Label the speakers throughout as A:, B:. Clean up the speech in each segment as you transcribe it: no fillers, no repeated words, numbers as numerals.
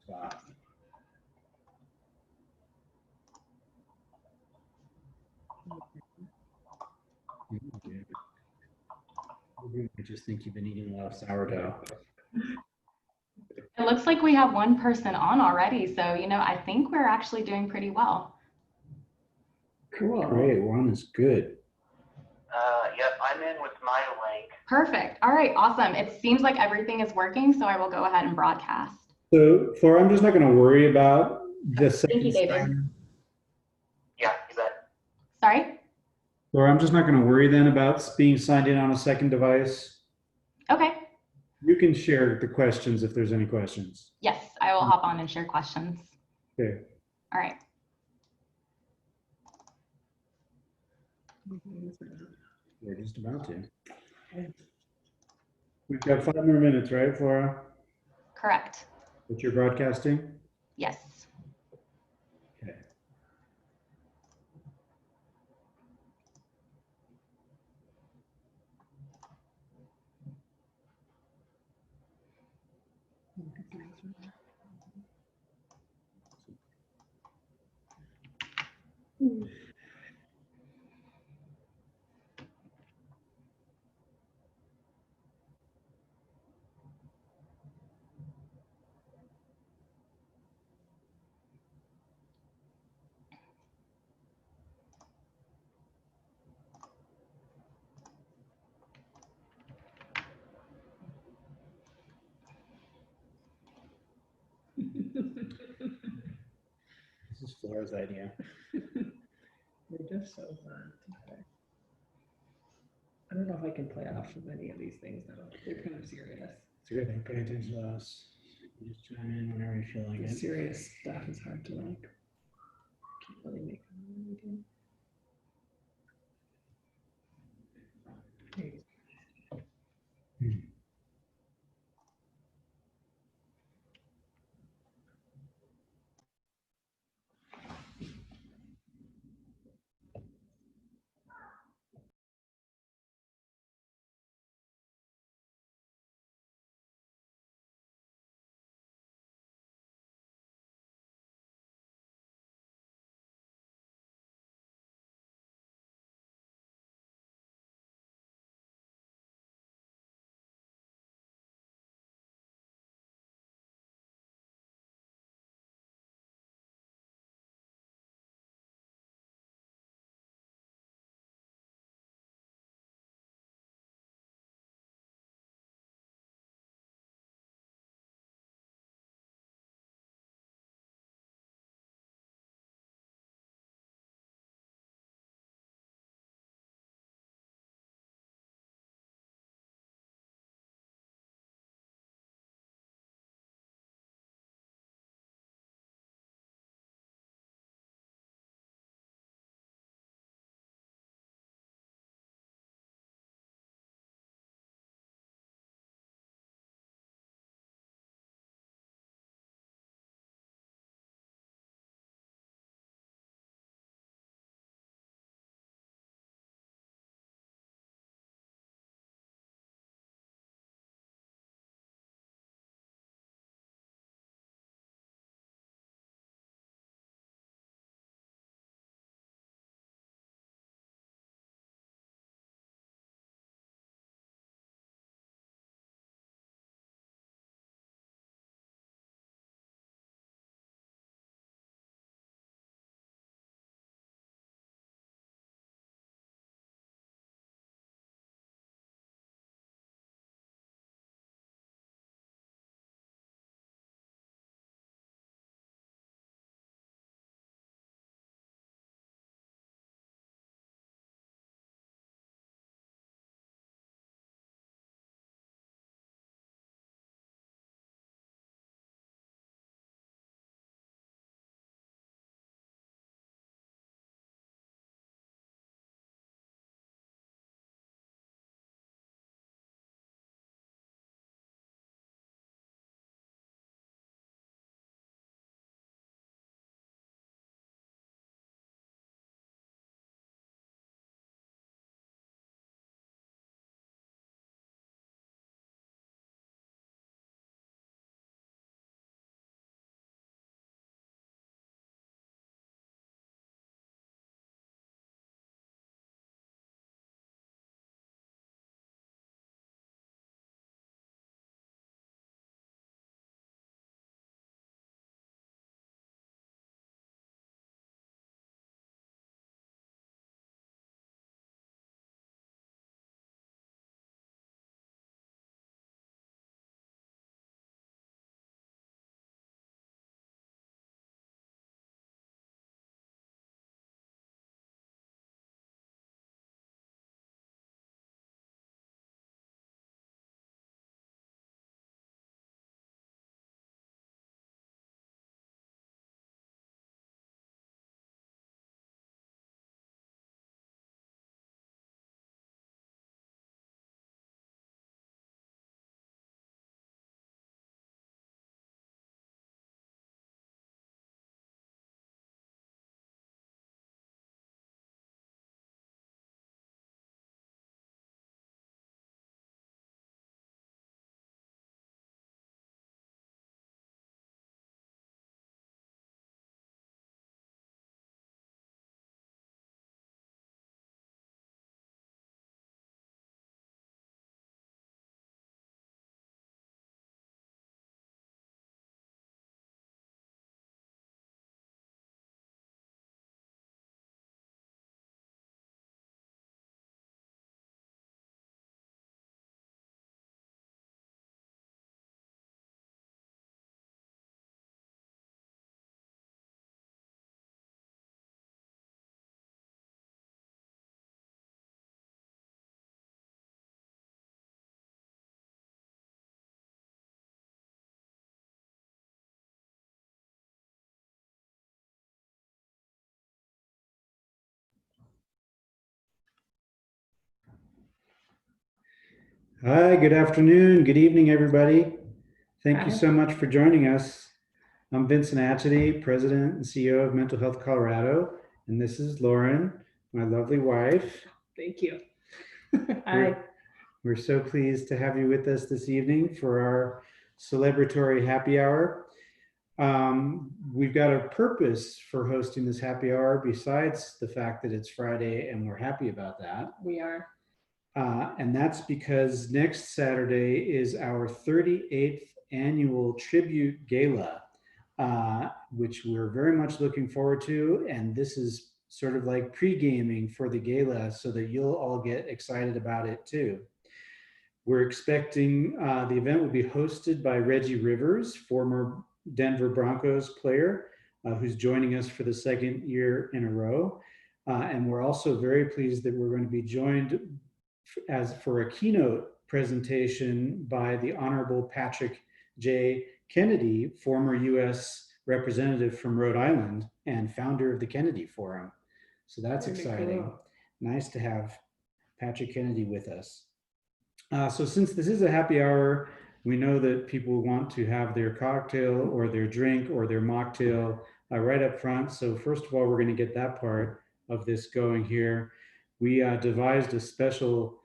A: spot. I just think you've been eating a lot of sourdough.
B: It looks like we have one person on already, so you know, I think we're actually doing pretty well.
A: Cool. Great, one is good.
C: Yep, I'm in with my link.
B: Perfect. All right, awesome. It seems like everything is working, so I will go ahead and broadcast.
A: So, Flora, I'm just not going to worry about the
B: Thank you, David.
C: Yeah, you bet.
B: Sorry?
A: Flora, I'm just not going to worry then about being signed in on a second device.
B: Okay.
A: You can share the questions if there's any questions.
B: Yes, I will hop on and share questions.
A: Okay.
B: All right.
A: We're just about to. We've got 5 more minutes, right, Flora?
B: Correct.
A: That you're broadcasting?
B: Yes.
A: Okay. This is Flora's idea.
D: They're just so fun. Okay. I don't know if I can play off of any of these things though. They're kind of serious.
A: It's a good thing. Pay attention to us. You just chime in whenever you feel like
D: The
A: it.
D: serious stuff is hard to like. Can't really make them really do.
A: Hi, good afternoon, good evening, everybody. Thank you
D: Hi.
A: so much for joining us. I'm Vincent Atchity, President and CEO of Mental Health Colorado, and this is Lauren, my lovely wife.
D: Thank you. Hi.
A: We're so pleased to have you with us this evening for our celebratory happy hour. We've got a purpose for hosting this happy hour besides the fact that it's Friday and we're happy about that.
D: We are.
A: And that's because next Saturday is our 38th Annual Tribute Gala, which we're very much looking forward to. And this is sort of like pre-gaming for the gala so that you'll all get excited about it too. We're expecting the event will be hosted by Reggie Rivers, former Denver Broncos player, who's joining us for the second year in a row. And we're also very pleased that we're going to be joined for a keynote presentation by the Honorable Patrick J. Kennedy, former U.S. representative from Rhode Island and founder of the Kennedy Forum. So that's
D: Very
A: exciting.
D: cool.
A: Nice to have Patrick Kennedy with us. So since this is a happy hour, we know that people want to have their cocktail or their drink or their mocktail right up front. So first of all, we're going to get that part of this going here. We devised a special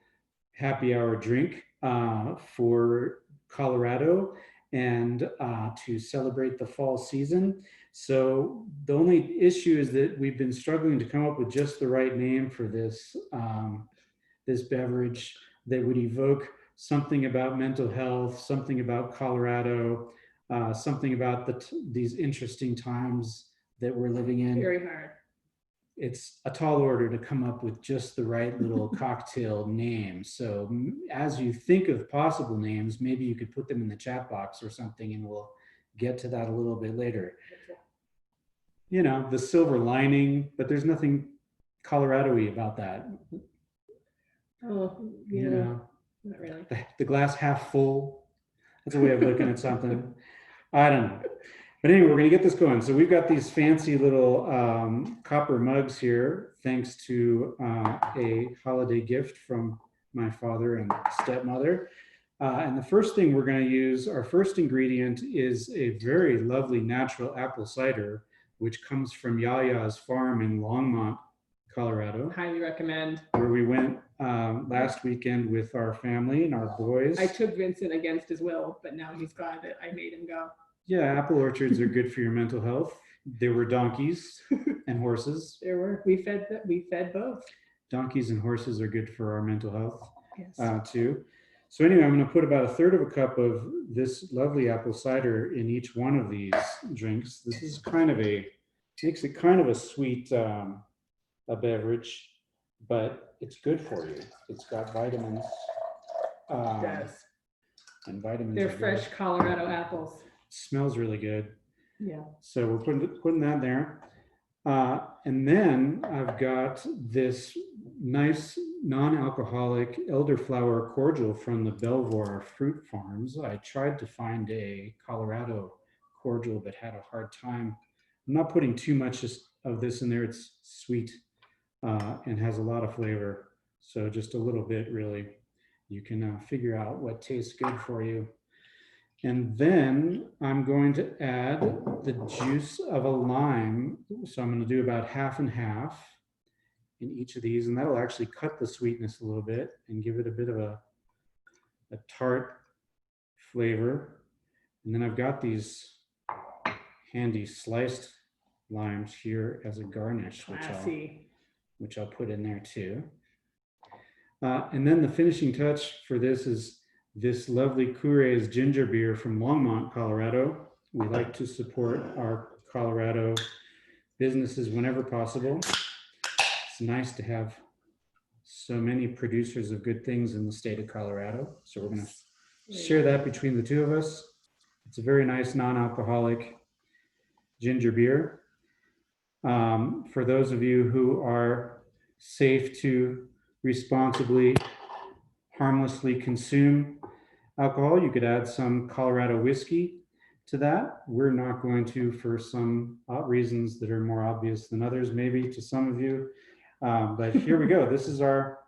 A: happy hour drink for Colorado and to celebrate the fall season. So the only issue is that we've been struggling to come up with just the right name for this, this beverage that would evoke something about mental health, something about Colorado, something about these interesting times that we're living in.
D: Very hard.
A: It's a tall order to come up with just the right little cocktail name. So as you think of possible names, maybe you could put them in the chat box or something, and we'll get to that a little bit later. You know, the silver lining, but there's nothing Colorado-y about that.
D: Oh,
A: You know,
D: not really.
A: the glass half full. That's a way of looking at something. I don't know. But anyway, we're going to get this going. So we've got these fancy little copper mugs here, thanks to a holiday gift from my father and stepmother. And the first thing we're going to use, our first ingredient is a very lovely natural apple cider, which comes from Yaya's farm in Longmont, Colorado,
D: Highly recommend.
A: where we went last weekend with our family and our boys.
D: I took Vincent against his will, but now he's glad that I made him go.
A: Yeah, apple orchards are good for your mental health. There were donkeys and horses.
D: There were. We fed both.
A: Donkeys and horses are good for our mental health
D: Yes.
A: too. So anyway, I'm going to put about 1/3 of a cup of this lovely apple cider in each one of these drinks. This is kind of makes it kind of a sweet a beverage, but it's good for you. It's got vitamins.
D: Yes.
A: And vitamins.
D: They're fresh Colorado apples.
A: Smells really good.
D: Yeah.
A: So we're putting that there. And then I've got this nice non-alcoholic elderflower cordial from the Belvoir Fruit Farms. I tried to find a Colorado cordial, but had a hard time. I'm not putting too much of this in there. It's sweet and has a lot of flavor. So just a little bit, really. You can figure out what tastes good for you. And then I'm going to add the juice of a lime. So I'm going to do about half and half in each of these, and that'll actually cut the sweetness a little bit and give it a bit of a tart flavor. And then I've got these handy sliced limes here as a garnish, which I'll put in there too. And then the finishing touch for this is this lovely Coure's ginger beer from Longmont, Colorado. We like to support our Colorado businesses whenever possible. It's nice to have so many producers of good things in the state of Colorado. So we're going to share that between the two of us. It's a very nice non-alcoholic ginger beer. For those of you who are safe to responsibly, harmlessly consume alcohol, you could add some Colorado whiskey to that. We're not going to, for some reasons that are more obvious than others, maybe to some of you. But here we go. This is our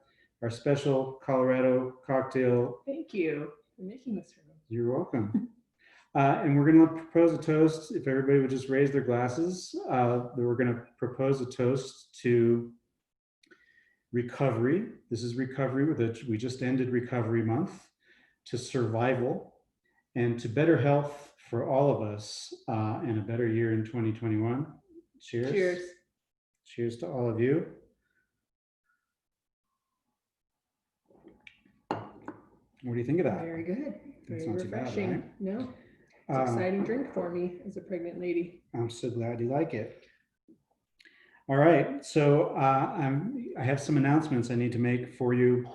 A: our special Colorado cocktail.
D: Thank you for making this for me.
A: You're welcome. And we're going to propose a toast. If everybody would just raise their glasses, we're going to propose a toast to recovery. This is recovery, we just ended Recovery Month, to survival, and to better health for all of us, and a better year in 2021. Cheers.
D: Cheers.
A: Cheers to all of you. What do you think of that?
D: Very good.
A: That's
D: Very
A: not too bad,
D: refreshing.
A: right?
D: No, it's an exciting drink for me as a pregnant lady.
A: I'm so glad you like it. All right, so I have some announcements I need to make for you.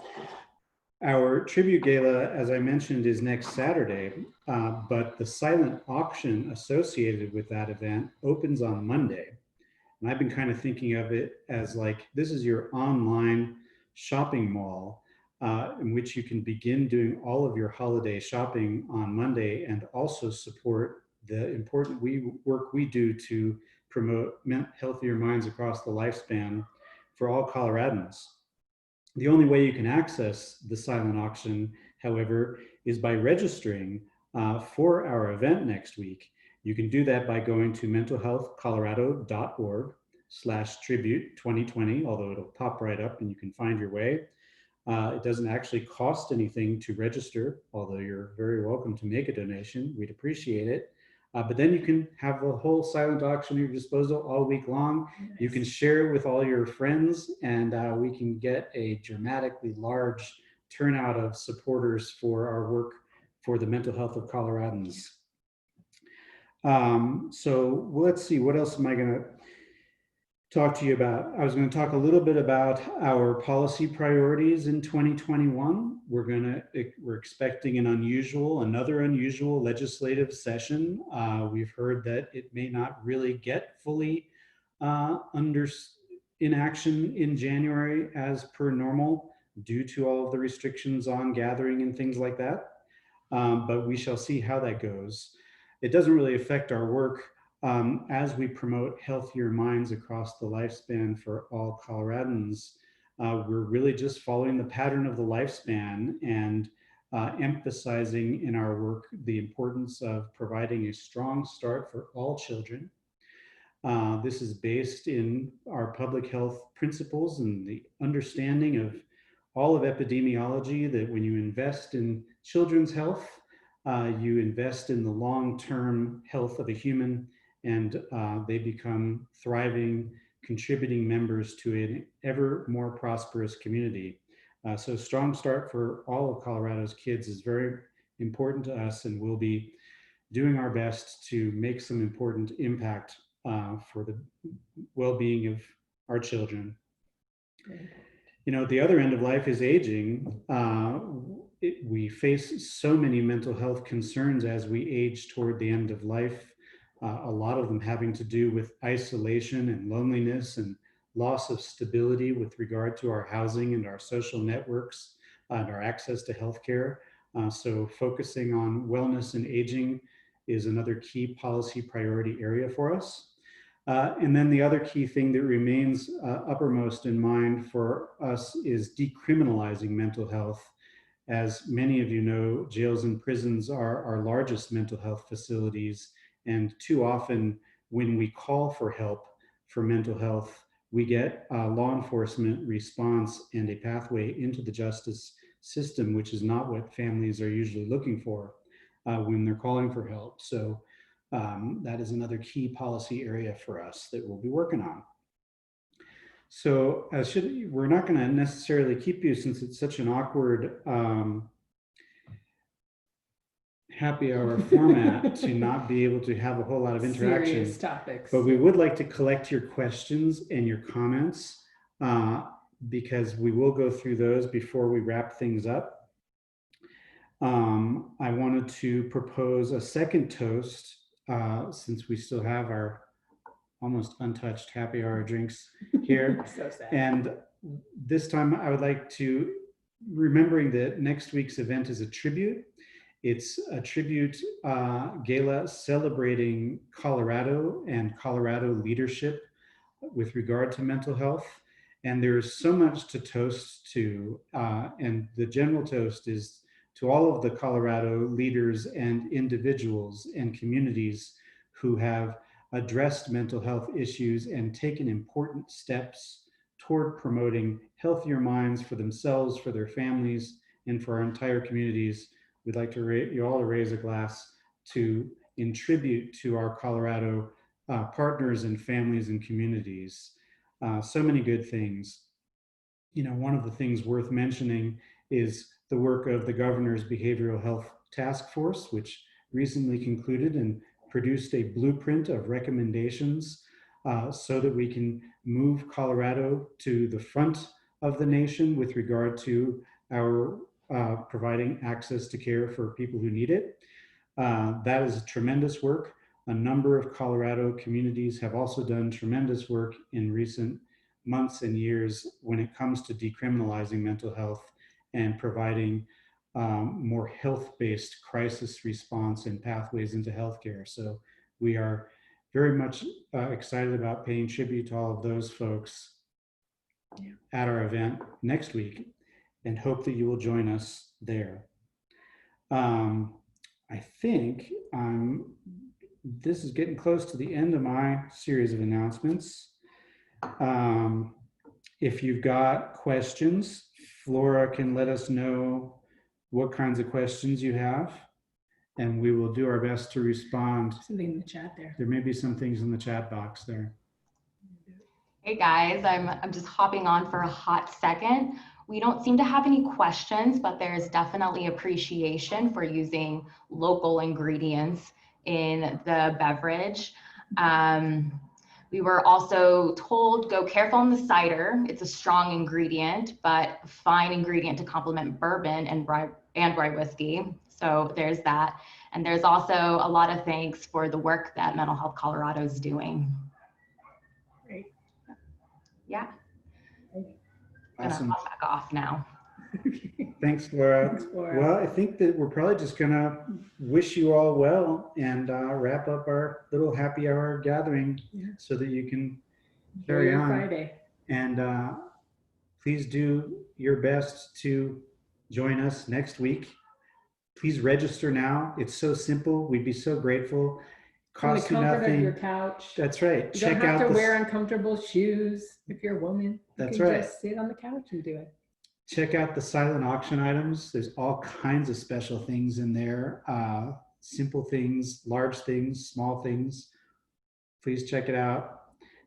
A: Our tribute gala, as I mentioned, is next Saturday, but the silent auction associated with that event opens on Monday. And I've been kind of thinking of it as like, this is your online shopping mall, in which you can begin doing all of your holiday shopping on Monday and also support the important work we do to promote healthier minds across the lifespan for all Coloradans. The only way you can access the silent auction, however, is by registering for our event next week. You can do that by going to mentalhealthcolorado.org/tribute2020, although it'll pop right up and you can find your way. It doesn't actually cost anything to register, although you're very welcome to make a donation. We'd appreciate it. But then you can have a whole silent auction at your disposal all week long.
D: Nice.
A: You can share it with all your friends, and we can get a dramatically large turnout of supporters for our work for the mental health of Coloradans. So let's see, what else am I going to talk to you about? I was going to talk a little bit about our policy priorities in 2021. We're expecting another unusual legislative session. We've heard that it may not really get fully in action in January as per normal due to all of the restrictions on gathering and things like that. But we shall see how that goes. It doesn't really affect our work as we promote healthier minds across the lifespan for all Coloradans. We're really just following the pattern of the lifespan and emphasizing in our work the importance of providing a strong start for all children. This is based in our public health principles and the understanding of all of epidemiology, that when you invest in children's health, you invest in the long-term health of a human, and they become thriving, contributing members to an ever more prosperous community. So strong start for all of Colorado's kids is very important to us, and we'll be doing our best to make some important impact for the well-being of our children. You know, the other end of life is aging. We face so many mental health concerns as we age toward the end of life. A lot of them having to do with isolation and loneliness and loss of stability with regard to our housing and our social networks and our access to healthcare. So focusing on wellness and aging is another key policy priority area for us. And then the other key thing that remains uppermost in mind for us is decriminalizing mental health. As many of you know, jails and prisons are our largest mental health facilities. And too often when we call for help for mental health, we get a law enforcement response and a pathway into the justice system, which is not what families are usually looking for when they're calling for help. So that is another key policy area for us that we'll be working on. So we're not going to necessarily keep you, since it's such an awkward happy hour format, to not be able to have a whole lot of interaction.
D: Serious topics.
A: But we would like to collect your questions and your comments because we will go through those before we wrap things up. I wanted to propose a second toast since we still have our almost untouched happy hour drinks here.
D: So sad.
A: And this time I would like to, remembering that next week's event is a tribute. It's a tribute gala celebrating Colorado and Colorado leadership with regard to mental health. And there's so much to toast to. And the general toast is to all of the Colorado leaders and individuals and communities who have addressed mental health issues and taken important steps toward promoting healthier minds for themselves, for their families, and for our entire communities. We'd like to you all to raise a glass in tribute to our Colorado partners and families and communities. So many good things. You know, one of the things worth mentioning is the work of the governor's behavioral health task force, which recently concluded and produced a blueprint of recommendations so that we can move Colorado to the front of the nation with regard to our providing access to care for people who need it. That is tremendous work. A number of Colorado communities have also done tremendous work in recent months and years when it comes to decriminalizing mental health and providing more health-based crisis response and pathways into healthcare. So we are very much excited about paying tribute to all of those folks at our event next week and hope that you will join us there. I think this is getting close to the end of my series of announcements. If you've got questions, Flora can let us know what kinds of questions you have, and we will do our best to respond.
D: Something in the chat there.
A: There may be some things in the chat box there.
B: Hey guys, I'm just hopping on for a hot second. We don't seem to have any questions, but there's definitely appreciation for using local ingredients in the beverage. We were also told, go careful on the cider. It's a strong ingredient, but fine ingredient to complement bourbon and rye whiskey. So there's that. And there's also a lot of thanks for the work that Mental Health Colorado is doing.
D: Great.
B: Yeah.
A: Awesome.
B: Gonna hop back off now.
A: Thanks, Laura.
D: Thanks, Laura.
A: Well, I think that we're probably just gonna wish you all well and wrap up our little happy hour gathering so that you can carry on.
D: Friday.
A: And please do your best to join us next week. Please register now. It's so simple. We'd be so grateful. Costs you
D: From the comfort
A: nothing.
D: of your couch.
A: That's right.
D: You
A: Check
D: don't have
A: out
D: to wear uncomfortable shoes if you're a woman.
A: That's
D: you can
A: right.
D: Just sit on the couch and do it.
A: Check out the silent auction items. There's all kinds of special things in there. Simple things, large things, small things. Please check it out.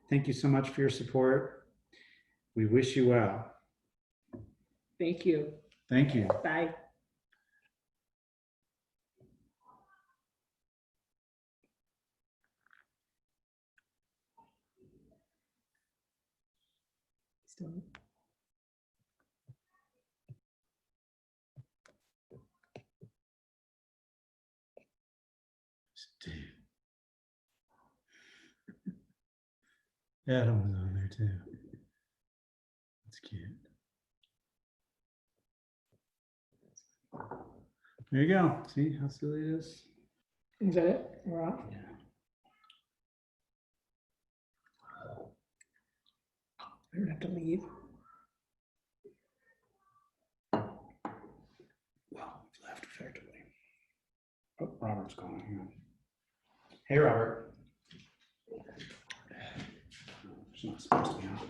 A: Thank you so much for your support. We wish you well.
D: Thank you.
A: Thank you.
D: Bye. Still.
A: Adam was on there too. That's cute. There you go. See how silly it is?
D: Is that it? We're off?
A: Yeah.
D: I don't have to leave.
A: Well, we've left effectively. Oh, Robert's calling. Hang on. Hey, Robert. She's not supposed to be on.